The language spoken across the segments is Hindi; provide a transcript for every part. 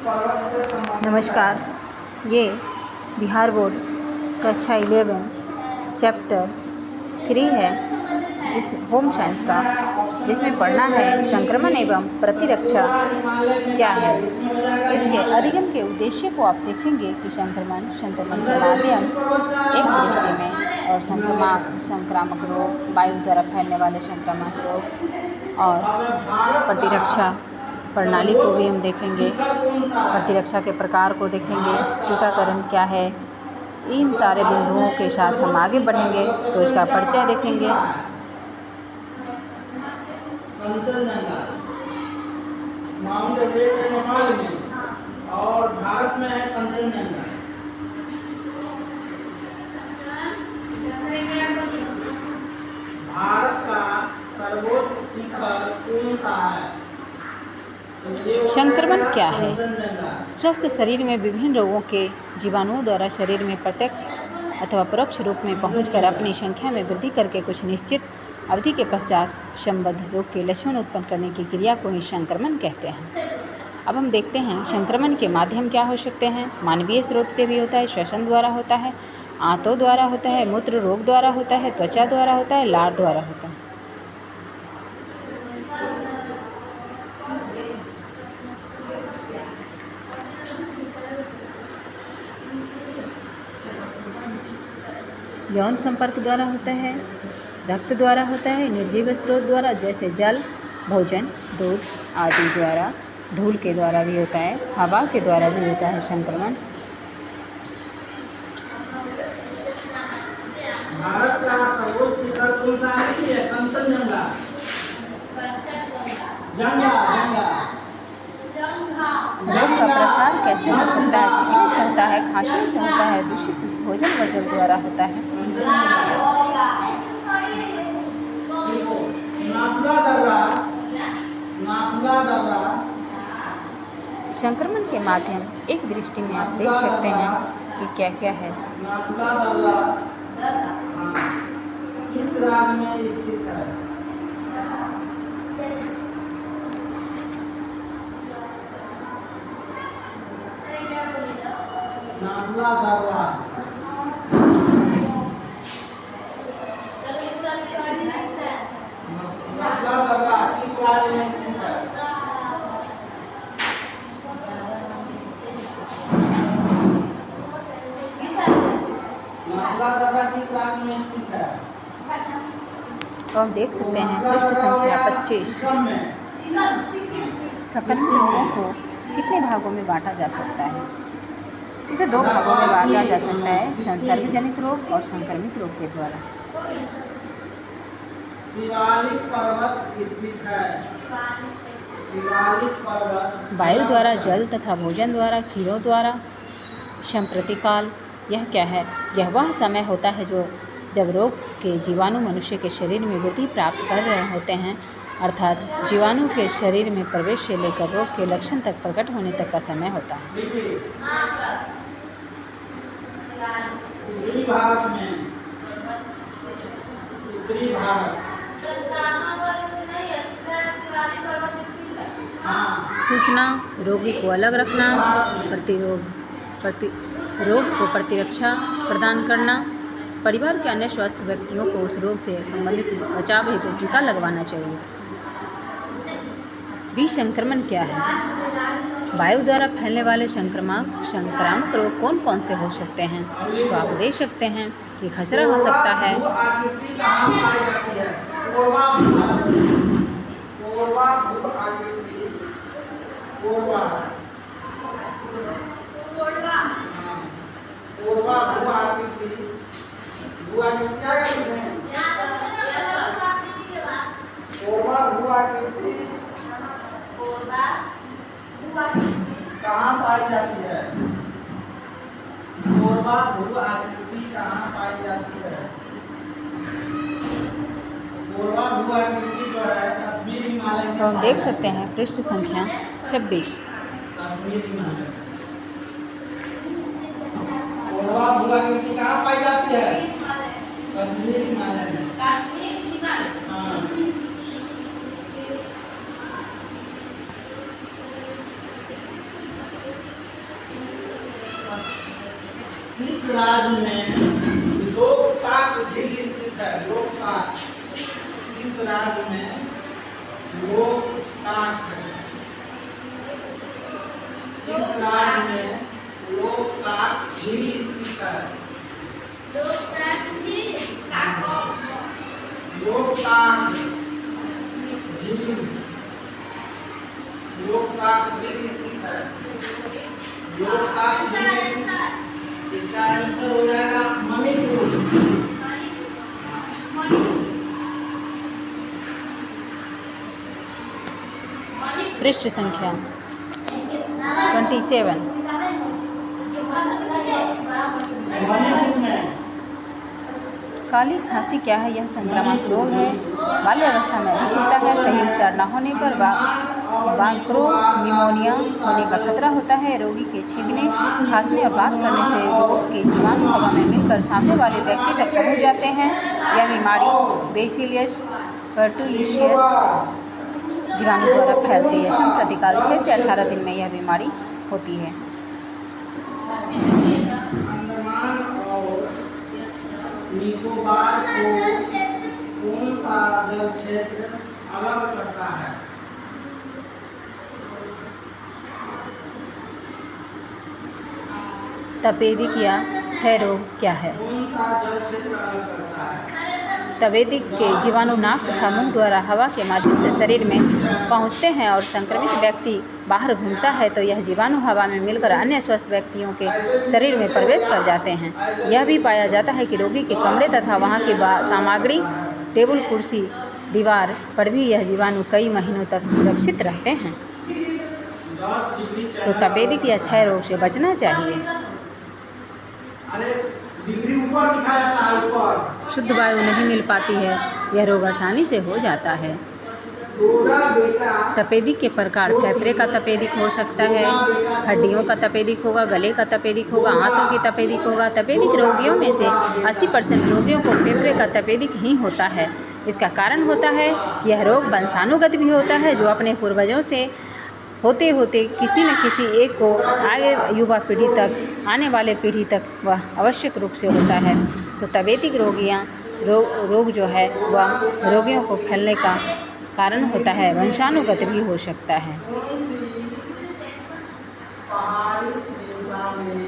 नमस्कार। ये बिहार बोर्ड कक्षा 11 चैप्टर 3 है जिस होम साइंस का, जिसमें पढ़ना है संक्रमण एवं प्रतिरक्षा क्या है। इसके अधिगम के उद्देश्य को आप देखेंगे कि संक्रमण के माध्यम एक दृष्टि में और संक्रामक रोग, वायु द्वारा फैलने वाले संक्रामक रोग और प्रतिरक्षा प्रणाली को भी हम देखेंगे। प्रतिरक्षा के प्रकार को देखेंगे, टीकाकरण क्या है। इन सारे बिंदुओं के साथ हम आगे बढ़ेंगे तो इसका परिचय देखेंगे। कंचनजंगा माउंट एवरेस्ट है नेपाल में और भारत में है कंचनजंगा। भारत का सर्वोच्च शिखर कौन सा है? संक्रमण क्या है? स्वस्थ शरीर में विभिन्न रोगों के जीवाणुओं द्वारा शरीर में प्रत्यक्ष अथवा परोक्ष रूप में पहुंचकर अपनी संख्या में वृद्धि करके कुछ निश्चित अवधि के पश्चात संबद्ध रोग के लक्षण उत्पन्न करने की क्रिया को ही संक्रमण कहते हैं। अब हम देखते हैं संक्रमण के माध्यम क्या हो सकते हैं। मानवीय स्रोत से भी होता है, श्वसन द्वारा होता है, आंतों द्वारा होता है, मूत्र रोग द्वारा होता है, त्वचा द्वारा होता है, लार द्वारा होता है। यौन संपर्क द्वारा होता है, रक्त द्वारा होता है, निर्जीव स्रोत द्वारा जैसे जल, भोजन, दूध आदि द्वारा, धूल के द्वारा भी होता है, हवा के द्वारा भी होता है संक्रमण। भारत का सर्वोच्च शिखर कौन सा है? कंचनजंगा। रोग का प्रसार कैसे हो सकता है? छींकने से होता है, खांसने से होता है, दूषित भोजन व जल द्वारा होता है। संक्रमण के माध्यम एक दृष्टि में आप देख सकते हैं कि क्या क्या है। किस राज्य में स्थित है? नाथुला दर्रा किस राज्य में स्थित है? नाथुला दर्रा किस राज्य में स्थित है? तो हम देख सकते हैं पृष्ठ संख्या 25। संक्रमित रोगों को कितने भागों में बांटा जा सकता है? इसे 2 भागों में बांटा जा सकता है, संसर्ग जनित रोग और संक्रमित रोग के द्वारा। शिवालिक पर्वत स्थित है। शिवालिक पर्वत वायु द्वारा, जल तथा भोजन द्वारा, कीड़ों द्वारा। संप्रतिकाल यह क्या है? यह वह समय होता है जब रोग के जीवाणु मनुष्य के शरीर में वृद्धि प्राप्त कर रहे होते हैं, अर्थात जीवाणु के शरीर में प्रवेश से लेकर रोग के लक्षण तक प्रकट होने तक का समय होता है। उत्तरी भारत में, उत्तरी भारत सूचना, रोगी को अलग रखना, रोग को प्रतिरक्षा प्रदान करना, परिवार के अन्य स्वस्थ व्यक्तियों को उस रोग से संबंधित बचाव हेतु टीका लगवाना चाहिए। विसंक्रमण क्या है? वायु द्वारा फैलने वाले संक्रामक रोग कौन कौन से हो सकते हैं? तो आप देख सकते हैं कि खसरा हो सकता है, कहाँ पाई जाती है? कोरबा भू आकृति कहाँ पाई जाती है? कोरबा भू आकृति जो है कश्मीर हिमालय में। तो हम देख सकते हैं पृष्ठ संख्या 26। कश्मीर हिमालय। कोरबा भू आकृति कहाँ पाई जाती है? कश्मीर हिमालय में। हाँ। किस राज्य में लोकताक झील स्थित है? लोकताक किस राज्य में लोकताक किस राज्य में लोकताक झील स्थित है? लोकताक झील लोकताक झील स्थित है। लोकताक झील, इसका आंसर हो जाएगा मणिपुर। पृष्ठ संख्या 27। मणिपुर में काली खांसी क्या है? यह संक्रामक रोग है। बाल्यावस्था में अधिक होता है। सही उपचार न होने पर बांक्रो निमोनिया होने का खतरा होता है। रोगी के छींकने, खांसने और बात करने से रोग के जीवाणु हवा में मिलकर सामने वाले व्यक्ति तक पहुंच जाते हैं। यह बीमारी बेसिलियस पर्टुइशियस जीवाणु द्वारा फैलती है। संप्रतिकाल 6 से 18 दिन में यह बीमारी होती है। अंडमान और निकोबार को कौन सा जल क्षेत्र अलग करता है? तपेदिक या क्षय रोग क्या है? कौन सा जल क्षेत्र अलग करता है? तपेदिक के जीवाणु नाक तथा मुंह द्वारा हवा के माध्यम से शरीर में पहुंचते हैं और संक्रमित व्यक्ति बाहर घूमता है तो यह जीवाणु हवा में मिलकर अन्य स्वस्थ व्यक्तियों के शरीर में प्रवेश कर जाते हैं। यह भी पाया जाता है कि रोगी के कमरे तथा वहां की सामग्री, टेबल, कुर्सी, दीवार पर भी यह जीवाणु कई महीनों तक सुरक्षित रहते हैं। सो तपेदिक या क्षय रोग से बचना चाहिए। डिग्री ऊपर दिखाया जाता है, ऊपर शुद्ध वायु नहीं मिल पाती है। यह रोग आसानी से हो जाता है। तपेदिक के प्रकार फेफड़े का तपेदिक हो सकता है, हड्डियों का तपेदिक होगा, गले का तपेदिक होगा, हाथों की तपेदिक होगा। तपेदिक रोगियों में से 80% रोगियों को फेफड़े का तपेदिक ही होता है। इसका कारण होता है कि यह रोग वंशानुगत भी होता है, जो अपने पूर्वजों से होते होते किसी न किसी एक को आगे युवा पीढ़ी तक, आने वाले पीढ़ी तक वह आवश्यक रूप से होता है। सो तपेदिक रोग जो है वह रोगियों को फैलने का कारण होता है, वंशानुगत भी हो सकता है। पहाड़ी श्रृंखला में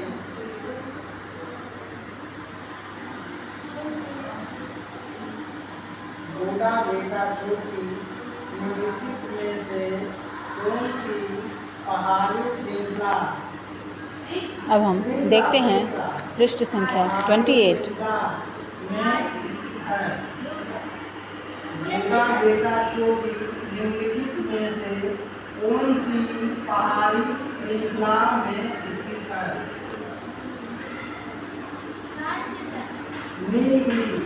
गोडा बेटा चोटी निम्नलिखित में से कौन सी पहाड़ी श्रृंखला? अब हम देखते हैं पृष्ठ संख्या 28। गोडा बेटा चोटी निम्नलिखित में से कौन सी पहाड़ी श्रृंखला में स्थित है? नीलगिरी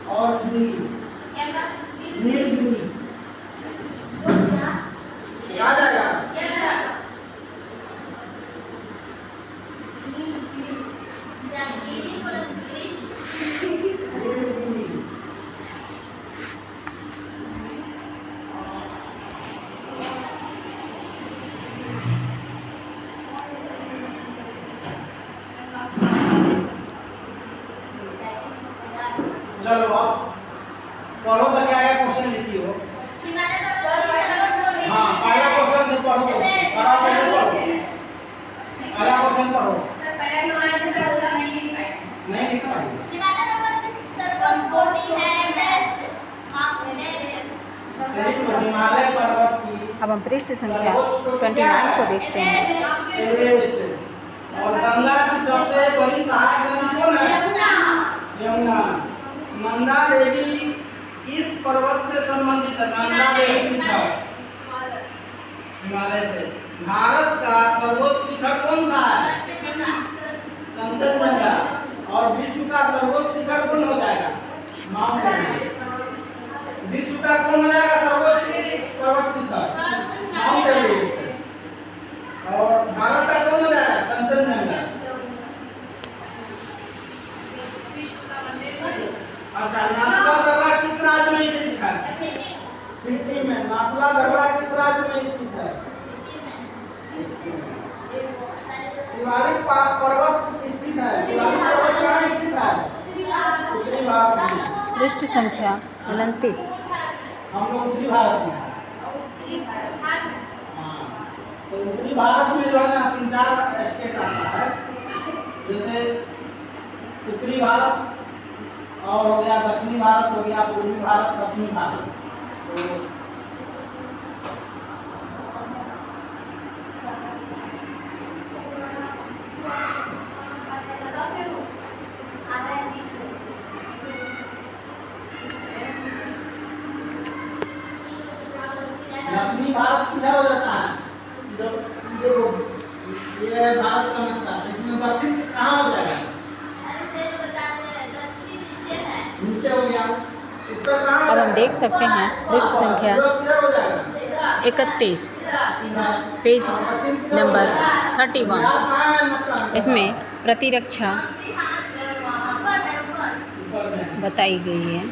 और नीलगिरी आ जाएगा। चलो अब पढ़ो तो क्या क्या क्वेश्चन लिखी हो। हाँ पहला क्वेश्चन से पढ़ो, सारा पहले पढ़ो, पहला क्वेश्चन पढ़ो। नहीं लिख पाई। हिमालय पर्वत की अब हम पृष्ठ संख्या 29 को देखते हैं। और गंगा की सबसे बड़ी सहायक नदी कौन है? यमुना। नंदा देवी किस पर्वत से संबंधित है? नंदा देवी शिखर हिमालय से। भारत का सर्वोच्च शिखर कौन सा है? कंचनजंगा। और विश्व का सर्वोच्च शिखर कौन हो जाएगा? Mount Everest. विश्व का कौन हो जाएगा सर्वोच्च पर्वत शिखर? Mount Everest. और भारत का कौन हो जाएगा? कंचनजंगा। अच्छा, नाथुला दर्रा किस राज्य में स्थित है? सिक्किम में। नाथुला दर्रा किस राज्य में स्थित है? पर्वत स्थित है। शिवालिक पर्वत कहाँ स्थित है? उत्तरी भारत में। पृष्ठ संख्या 29। हम लोग उत्तरी भारत में हैं। हाँ, तो उत्तरी भारत में जो है ना 3-4 स्टेट आता है, जैसे उत्तरी भारत और हो गया, दक्षिणी भारत हो गया, पूर्वी भारत, पश्चिमी भारत। तो दक्षिणी भारत किधर हो जाता है? जब ये भारत का नक्शा है, इसमें दक्षिण कहाँ हो जाएगा? नीचे हो गया। उत्तर कहाँ हो अब हम जाएगा? देख सकते हैं पृष्ठ संख्या पूर्व किधर हो जाएगा? 31, पेज नंबर 31। बिहार कहाँ है नक्शा में? इसमें प्रतिरक्षा ऊपर में। बताई गई है।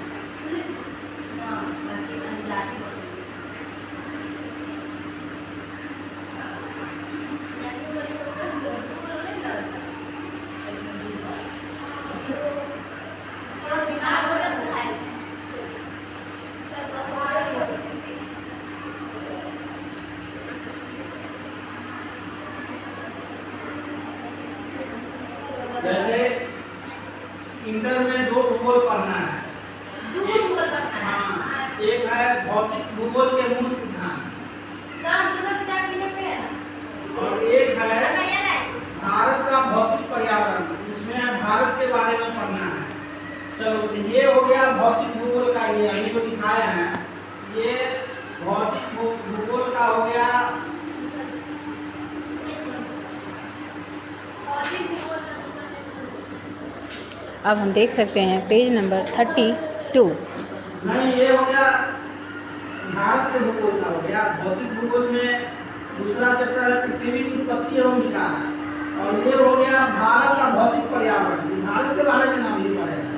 जैसे इंटर में 2 भूगोल पढ़ना है। हाँ, एक है भौतिक भूगोल के मूल सिद्धांत और एक है भारत का भौतिक पर्यावरण। उसमें भारत के बारे में पढ़ना है। चलो, तो ये हो गया भौतिक भूगोल का, ये अभी जो दिखाया है ये भौतिक भूगोल का हो गया। अब हम देख सकते हैं पेज नंबर 32। नहीं, ये हो गया भारत के भूगोल का हो गया। भौतिक भूगोल में दूसरा चैप्टर है पृथ्वी की उत्पत्ति एवं विकास, और ये हो गया भारत का भौतिक पर्यावरण। भारत के बारे में नाम ही पढ़ेगा।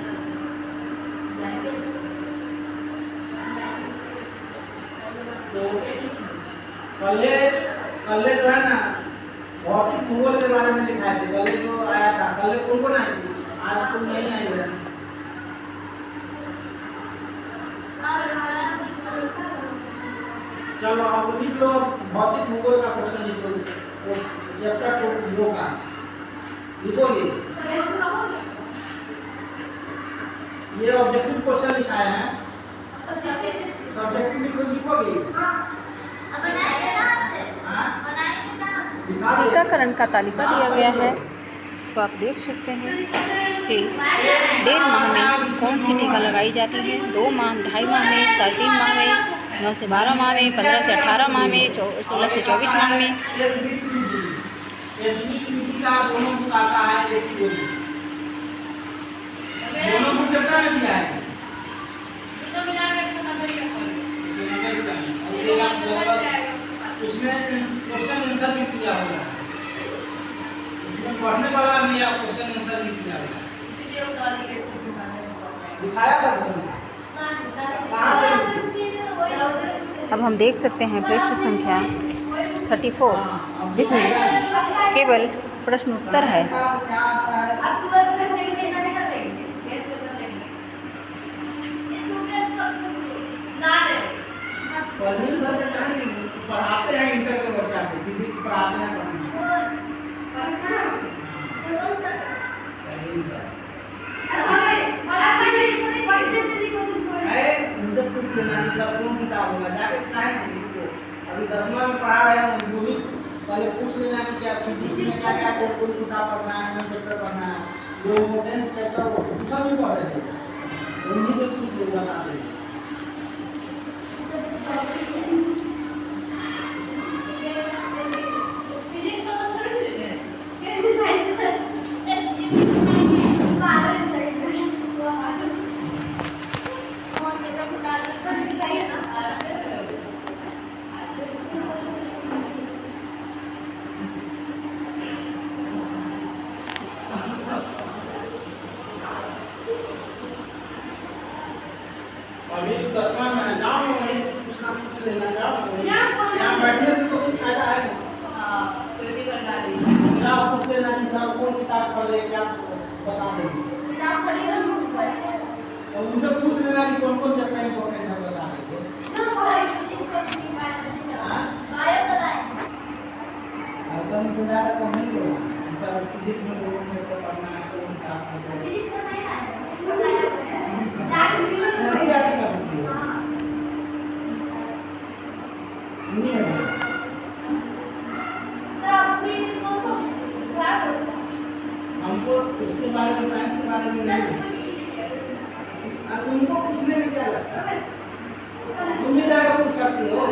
तो कल जो है ना भौतिक भूगोल के बारे में लिखाए थे। कल जो आया था, कल कौन आई थी? आज तो नहीं आई है। चलो, अब लिख लो भौतिक भूगोल का क्वेश्चन लिखो। चैप्टर 2 का लिखोगे। ये ऑब्जेक्टिव क्वेश्चन लिखाए हैं। सब्जेक्टिव लिखोगे। टीकाकरण का तालिका दिया गया है, इसको आप देख सकते हैं कि 1.5 माह में कौन सी टीका लगाई जाती है, 2 माह, 2.5 माह में, 3.5 माह में, 9 से 12 माह में, 15 से 18 माह में, 16 से 24 माह में। एसबीटीबीटी का दोनों बुक आता है, एक ही बुक। दोनों बुक कितना में दिया है? उसमें क्वेश्चन आंसर भी किया होगा। उसमें पढ़ने वाला भी है, क्वेश्चन आंसर भी किया होगा। दिखाया था कहाँ से? अब हम देख सकते हैं पृष्ठ संख्या 34, जिसमें केवल प्रश्न उत्तर है। क्या आता है? परवीन सर के टाइम पढ़ाते हैं इंटर के बच्चा को, फिजिक्स पढ़ाते हैं परवीन सर। उनसे पूछ लेना कि सब कौन किताब होगा, जाके काहे नहीं लिखो। अभी 10वां में पढ़ा रहे हैं वो भी पहले पूछ लेना कि क्या फिजिक्स में क्या क्या कौन किताब पढ़ना है, कौन चैप्टर पढ़ना है। जो इम्पोर्टेंट चैप्टर वो सब भी पढ़ रहे थे, उन्हीं से पूछ लो, बता देंगे। अभी 10वां में जाओ, वही पूछ लेना। आसानी से ज़्यादा कम नहीं होगा। जैसा फिजिक्स में लोगों को चैप्टर पढ़ना है तो उनका NCERT का बुक है। हिंदी में हमको उसके बारे में, साइंस के बारे में नहीं, तुमको पूछने में क्या लगता है? तुम भी जाकर पूछ सकते हो।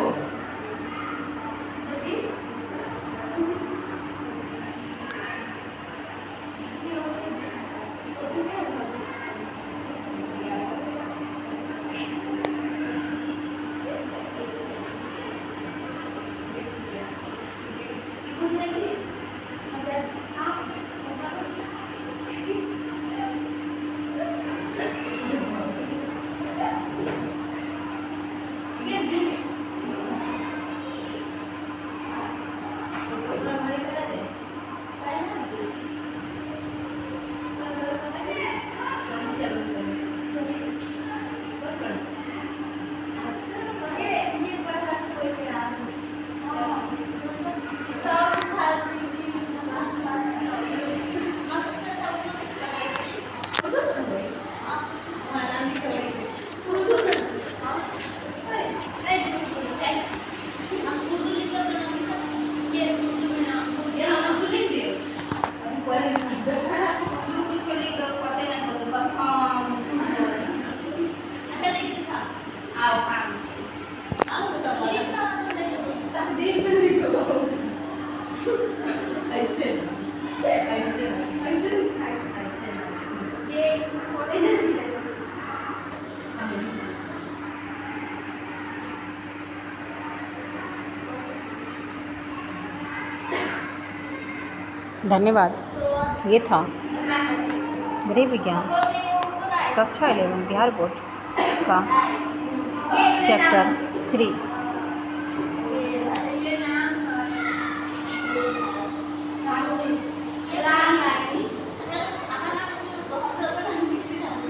धन्यवाद। ये था गृह विज्ञान कक्षा 11 बिहार बोर्ड का चैप्टर 3